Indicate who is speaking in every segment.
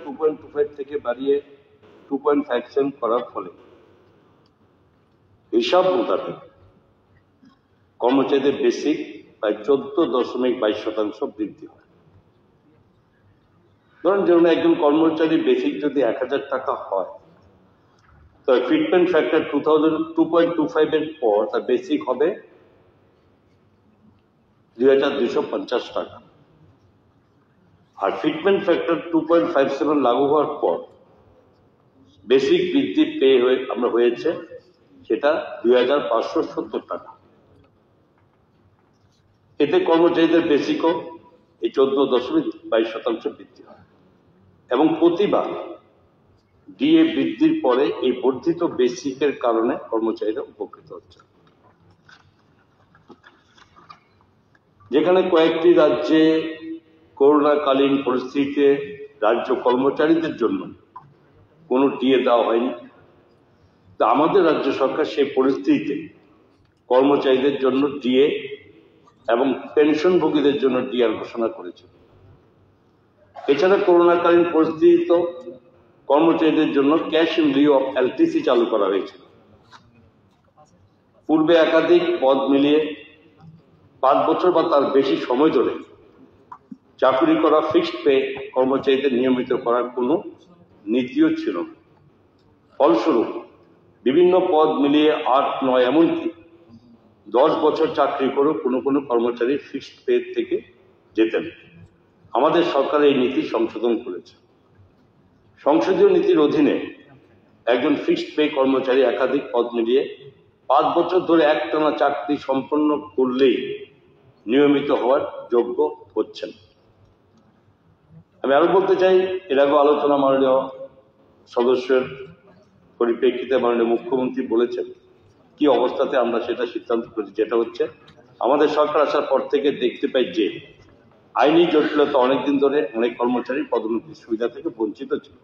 Speaker 1: 2.25 থেকে বাড়িয়ে 2.57 করার ফলে হিসাব মোতাবেক কর্মচারীদের বেসিক প্রায় 14.22% বৃদ্ধি হয়। ধরুন যেমন একজন কর্মচারী বেসিক যদি 1000 টাকা হয়, তো ফিটমেন্ট ফ্যাক্টর 2.25 এর পর তার বেসিক হবে 2250 টাকা। আর ফিটমেন্ট ফ্যাক্টর 2.57 লাগু হওয়ার পর বেসিক বৃদ্ধি পেয়ে আমরা হয়েছে সেটা 2570 টাকা। এতে কর্মচারীদের বেসিকও এই 14.22% বৃদ্ধি হয় এবং প্রতিবার ডিএ বৃদ্ধির পরে এই বর্ধিত বেসিকের কারণে কর্মচারীরা উপকৃত হচ্ছে। যেখানে কয়েকটি রাজ্যে করোনাকালীন পরিস্থিতিতে রাজ্য কর্মচারীদের জন্য কোনো ডিএ দেওয়া হয়নি, তা আমাদের রাজ্য সরকার সেই পরিস্থিতিতে কর্মচারীদের জন্য ডিএ এবং পেনশনভোগীদের জন্য ডিআর ঘোষণা করেছে। এছাড়া করোনাকালীন পরিস্থিতিতে কর্মচারীদের জন্য cash in Liu of LTC চালু করা হয়েছিল। পূর্বে একাধিক পদ মিলিয়ে 5 বছর বা তার বেশি সময় ধরে চাকরি করা ফিক্সড পে কর্মচারীদের নিয়মিত করার কোনো নীতিও ছিল না। ফলস্বরূপ বিভিন্ন পদ মিলিয়ে 8, 9 এমনকি 10 বছর চাকরি করেও কোনো কর্মচারী ফিক্সড পে থেকে যেতেন। আমাদের সরকার এই নীতি সংশোধন করেছে। সংসদীয় নীতির অধীনে একজন ফিক্সড পে কর্মচারী একাধিক পদ মিলিয়ে 5 বছর ধরে একটানা চাকরি সম্পন্ন করলেই নিয়মিত হওয়ার যোগ্য হচ্ছেন। আমি আরো বলতে চাই, এর আগে আলোচনা মাননীয় সদস্যের পরিপ্রেক্ষিতে মাননীয় মুখ্যমন্ত্রী বলেছেন কি অবস্থাতে আমরা সেটা সিদ্ধান্ত করেছি। যেটা হচ্ছে আমাদের সরকার আসার পর থেকে দেখতে পাই যে আইনি জটিলতা অনেকদিন ধরে অনেক কর্মচারী পদোন্নতির সুবিধা থেকে বঞ্চিত ছিল।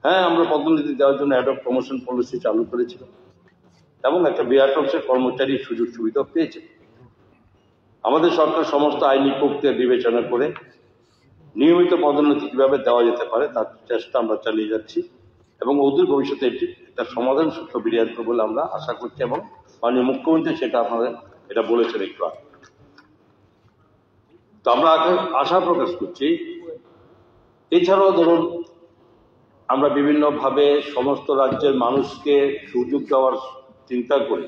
Speaker 1: হ্যাঁ, আমরা পদোন্নতি দেওয়ার জন্য অ্যাড হক প্রমোশন পলিসি চালু করেছিলাম এবং একটা বিরাট অংশের কর্মচারী সুযোগ সুবিধা পেয়েছে। আমাদের সরকার সমস্ত আইনি প্রক্রিয়া বিবেচনা করে নিয়মিত পদোন্নতি কিভাবে দেওয়া যেতে পারে তার চেষ্টা আমরা চালিয়ে যাচ্ছি এবং অদূর ভবিষ্যতে এটি একটা সমাধান সূত্র বেরিয়ে আসবে বলে আমরা আশা করছি এবং মাননীয় মুখ্যমন্ত্রী সেটা আপনাদের এটা বলেছেন একটু আগে। তো আমরা আশা প্রকাশ করছি। এছাড়াও ধরুন আমরা বিভিন্নভাবে সমস্ত রাজ্যের মানুষকে সুযোগ দেওয়ার চিন্তা করি,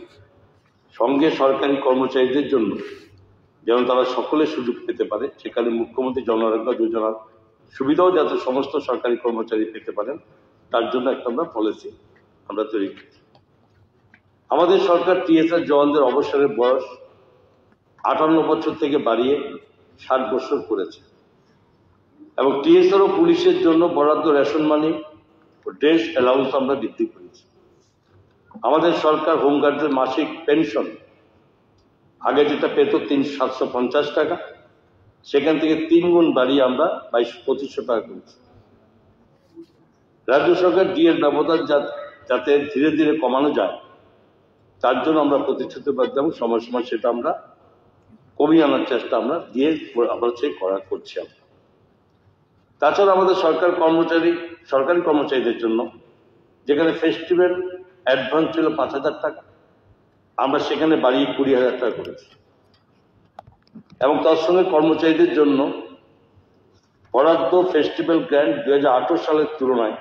Speaker 1: সঙ্গে সরকারি কর্মচারীদের জন্য যেন তারা সকলে সুযোগ পেতে পারে, সেখানে মুখ্যমন্ত্রী জন আরোগ্য যোজনার সুবিধাও যাতে সমস্ত সরকারি কর্মচারী পেতে পারেন তার জন্য একটা আমরা পলিসি আমরা তৈরি করেছি। আমাদের সরকার টিএসআর জওয়ানদের অবসরের বয়স 58 বছর থেকে বাড়িয়ে 60 বছর করেছে এবং টিএসআর ও পুলিশের জন্য বরাদ্দ রেশন মানি ও ড্রেস অ্যালাউন্স আমরা বৃদ্ধি করেছি। আমাদের সরকার হোমগার্ডদের মাসিক পেনশন আগে যেটা পেত 750 টাকা, সেখান থেকে 3 গুণ বাড়িয়ে আমরা 2200 টাকা করেছি। রাজ্য সরকার ডিএর ব্যবধান যাতে ধীরে ধীরে কমানো যায় তার জন্য আমরা প্রতিশ্রুতিবদ্ধ এবং সময় সময় সেটা আমরা কমিয়ে আনার চেষ্টা আমরা করছি। তাছাড়া আমাদের সরকারি কর্মচারীদের জন্য যেখানে ফেস্টিভ্যাল অ্যাডভান্স ছিল 5000 টাকা, আমরা সেখানে বাড়িয়ে 20,000 টাকা করেছি এবং তার সঙ্গে কর্মচারীদের জন্য বরাদ্দ ফেস্টিভ্যাল গ্র্যান্ট 2018 সালের তুলনায়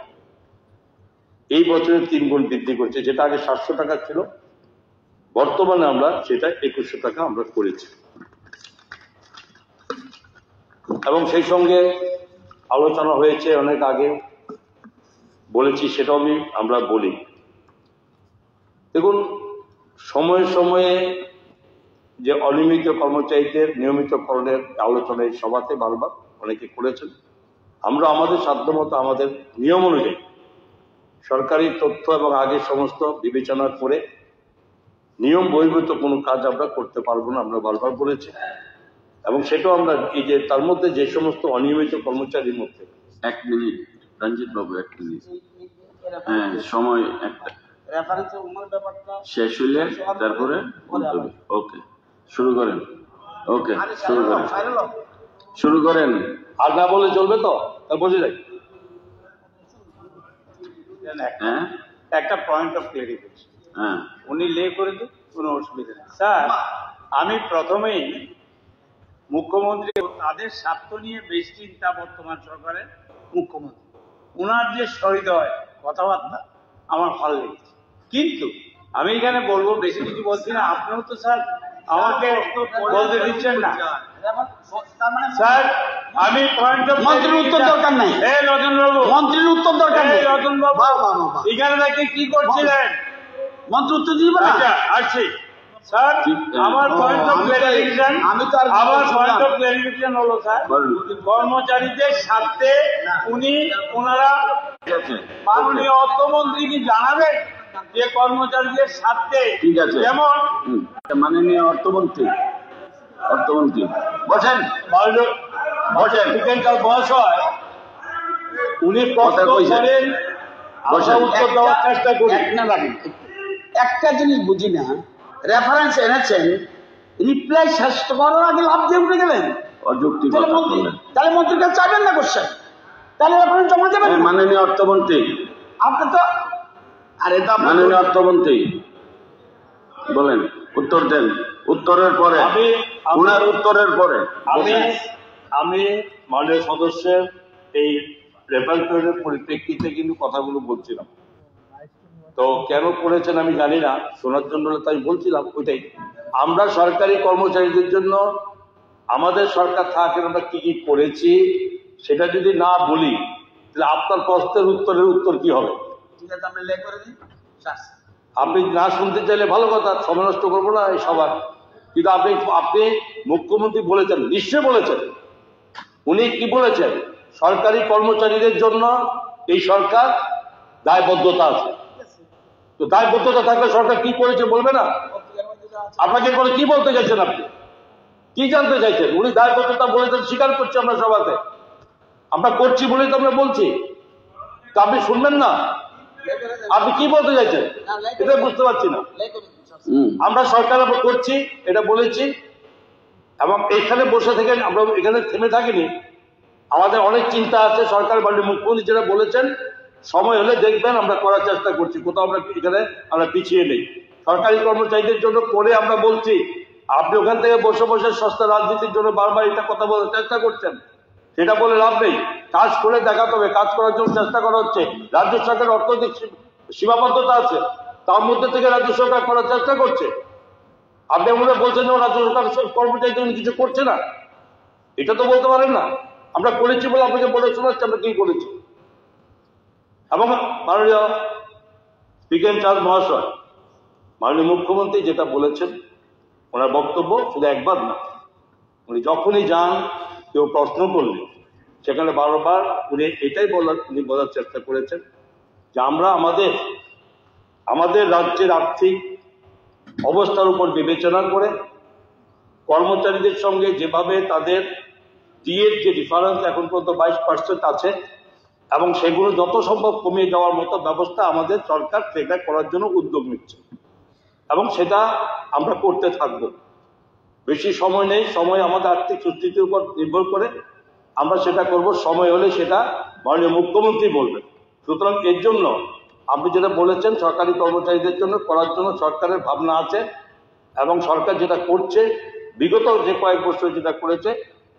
Speaker 1: এই বছরে 3 গুণ বৃদ্ধি করছে। যেটা আগে 700 টাকা ছিল, বর্তমানে আমরা সেটা 2100 টাকা আমরা করেছি। এবং সেই সঙ্গে আলোচনা হয়েছে অনেক আগে, বলেছি সেটাও আমরা বলি। দেখুন, সময়ে সময়ে যে অনিয়মিত কর্মচারীদের নিয়মিতকরণের আলোচনায় সভাতে বারবার অনেকে করেছেন। আমরা আমাদের সাধ্যমতো আমাদের নিয়ম অনুযায়ী সরকারি তথ্য এবং আগে সমস্ত বিবেচনা করে নিয়ম বহির্ভূত কোনো কাজ আমরা করতে পারবো না, আমরা বারবার বলেছি। এবং সেটাও আমরা এই যে তার মধ্যে যে সমস্ত অনিয়মিত কর্মচারীর মধ্যে
Speaker 2: 1 মিনিট রঞ্জিত বাবু 1 মিনিট, হ্যাঁ সময় একটা শেষ হইলে তারপরে ওকে শুরু করেন। ওকে শুরু করেন।
Speaker 1: আর না বলে চলবে তো। তা বসে যাই।
Speaker 2: হ্যাঁ
Speaker 3: একটা পয়েন্ট অফ ক্লারিফিকেশন,
Speaker 2: হ্যাঁ
Speaker 3: উনি লে করে দিন, কোনো অসুবিধা নেই। স্যার, আমি প্রথমেই মুখ্যমন্ত্রী তাদের স্বার্থ নিয়ে বেশ চিন্তা বর্তমান সরকারের মুখ্যমন্ত্রী, ওনার যে সহৃদয় কথাবার্তা আমার ভালো লেগেছে। কিন্তু আমি এখানে বলবো, বেশি কিছু বলছি না, আপনিও তো স্যার আমাকে বলতে দিচ্ছেন না। স্যার, আমি পয়েন্ট অফ
Speaker 4: মন্ত্রীর উত্তর দরকার নাই।
Speaker 3: এই রতন বাবু,
Speaker 4: মন্ত্রীর উত্তর দরকার নেই।
Speaker 3: এই রতন বাবু,
Speaker 4: বাহ, বাহ, বাহ, বাহ।
Speaker 3: এখানে থেকে কি করছিলেন?
Speaker 4: মন্ত্রী উত্তর দিবে না।
Speaker 3: আচ্ছা, আসছি স্যার। আমার পয়েন্ট অফ ক্লারিফিকেশন,
Speaker 4: আমি তো আর
Speaker 3: আমার
Speaker 4: বলছিলাম।
Speaker 3: পয়েন্ট অফ ক্লারিফিকেশন হলো স্যার,
Speaker 2: বলুন।
Speaker 3: কর্মচারীদের স্বার্থে ওনারা
Speaker 2: ঠিক আছে
Speaker 3: মাননীয় অর্থমন্ত্রী কি জানাবেন যে কর্মচারীদের স্বার্থে,
Speaker 2: ঠিক আছে।
Speaker 3: যেমন
Speaker 2: হুম। মাননীয় অর্থমন্ত্রী বসেন বসেন
Speaker 3: বিকেলকার বয়স হয়, উনি প্রশ্ন
Speaker 2: কথা কইছেন।
Speaker 3: করেন, আমরা
Speaker 2: বসেন।
Speaker 3: উত্তর দেওয়ার চেষ্টা করি।
Speaker 4: এক না লাগে। একটা জিনিস বুঝি না, রেফারেন্স এনেছেন, রিপ্লাই শেষ করার আগে লাভ দিয়ে উঠে গেলেন।
Speaker 2: অযৌক্তিক
Speaker 4: তাহলে
Speaker 2: কথা
Speaker 4: মন্ত্রী
Speaker 2: বললেন।
Speaker 4: তাহলে মন্ত্রীর কাছে চাইবেন না কোশ্চেন, তাহলে রেফারেন্স জমা দেবেন
Speaker 2: হ্যাঁ,
Speaker 4: না।
Speaker 2: মাননীয় অর্থমন্ত্রী
Speaker 4: আপনি তো আরে তো আপনি
Speaker 2: মাননীয় অর্থমন্ত্রী বলেন, উত্তর দেন। উত্তরের পরে উনার উত্তরের পরে
Speaker 1: আমি মাননীয় সদস্যের এই রেফারেন্সের পরিপ্রেক্ষিতে কিন্তু কথাগুলো বলছিলাম। তো কেন করেছেন আমি জানি না, শোনার জন্য তাই বলছিলাম। ওইটাই আমরা সরকারি কর্মচারীদের জন্য আমাদের সরকার থাকেন আমরা কি কি করেছি সেটা যদি না বলি, তাহলে আপনার প্রশ্নের উত্তর কি হবে?
Speaker 4: ঠিক আছে, আমরা লে করে দিই। শ্বাস।
Speaker 1: আপনি না শুনতে চাইলে ভালো কথা, সময় নষ্ট করবো না এই সবার। কিন্তু আপনি মুখ্যমন্ত্রী বলেছেন, নিশ্চয় বলেছেন। উনি কি বলেছেন? সরকারি কর্মচারীদের জন্য এই সরকার দায়বদ্ধতা আছে। তো দায়বদ্ধতা থাকলে সরকার কি করেছে বলবে না? আপনাকে করে কি বলতে চাইছেন? আপনি কি জানতে চাইছেন? উনি দায়বদ্ধতা বলেছেন, স্বীকার করছি আমরা সবাতে, আমরা করছি বলেই তো আমরা বলছি। তো আপনি শুনবেন না? আপনি কি বলতে চাইছেন এটা বুঝতে পারছি না।
Speaker 4: লে করে দিই। শ্বাস।
Speaker 1: আমরা সরকার করছি এটা বলেছি, এবং এখানে বসে থেকে আমরা এখানে থেমে থাকিনি। আমাদের অনেক চিন্তা আছে। সরকার মাননীয় মুখ্যমন্ত্রী যেটা বলেছেন, সময় হলে দেখবেন আমরা করার চেষ্টা করছি। কোথাও আমরা এখানে আমরা পিছিয়ে নেই। সরকারি কর্মচারীদের জন্য করে আমরা বলছি। আপনি ওখান থেকে বসে বসে সস্তা রাজনীতির জন্য বারবার এটা কথা বলার চেষ্টা করছেন, সেটা বলে লাভ নেই। কাজ করে দেখাতে হবে, কাজ করার জন্য চেষ্টা করা হচ্ছে। রাজ্য সরকারের অর্থনৈতিক সীমাবদ্ধতা আছে, তার মধ্যে থেকে রাজ্য সরকার করার চেষ্টা করছে। আপনি মনে বলছেন যে রাজ্য সরকার কর্মচারীদের জন্য কিছু করছে না, এটা তো বলতে পারেন না। আমরা করেছি বলে আপনাকে বলে শোনাচ্ছি আমরা কি করেছি। এবং মাননীয় স্পিকার চাঁদ মহাশয়, মাননীয় মুখ্যমন্ত্রী যেটা বলেছেন, ওনার বক্তব্য শুধু একবার না, উনি যখনই যান কেউ প্রশ্ন করলে সেখানে বারবার উনি এটাই বলার চেষ্টা করেছেন যে আমরা আমাদের রাজ্যের আর্থিক অবস্থার উপর বিবেচনা করে কর্মচারীদের সঙ্গে যেভাবে তাদের ডিএর যে ডিফারেন্স এখন পর্যন্ত 22% আছে, এবং সেগুলো যত সম্ভব কমিয়ে দেওয়ার মতো ব্যবস্থা আমাদের সরকার সেটা করার জন্য উদ্যোগ নিচ্ছে, এবং সেটা আমরা করতে থাকব। বেশি সময় নেই, সময় আমাদের আর্থিক সুস্থিতির উপর নির্ভর করে। আমরা সেটা করব, সময় হলে সেটা মাননীয় মুখ্যমন্ত্রী বলবেন। সুতরাং এর জন্য আপনি যেটা বলেছেন সরকারি কর্মচারীদের জন্য করার জন্য সরকারের ভাবনা আছে, এবং সরকার যেটা করছে বিগত যে কয়েক বছর যেটা করেছে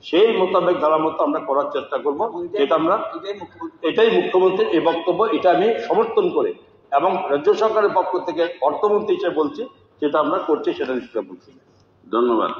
Speaker 1: সেই মোতাবেক ধারা মতো আমরা করার চেষ্টা করব। যেটা আমরা এটাই মুখ্যমন্ত্রীর এই বক্তব্য, এটা আমি সমর্থন করে এবং রাজ্য সরকারের পক্ষ থেকে অর্থমন্ত্রী হিসেবে বলছি, যেটা আমরা করছি সেটা নিশ্চয় বলছি।
Speaker 2: ধন্যবাদ।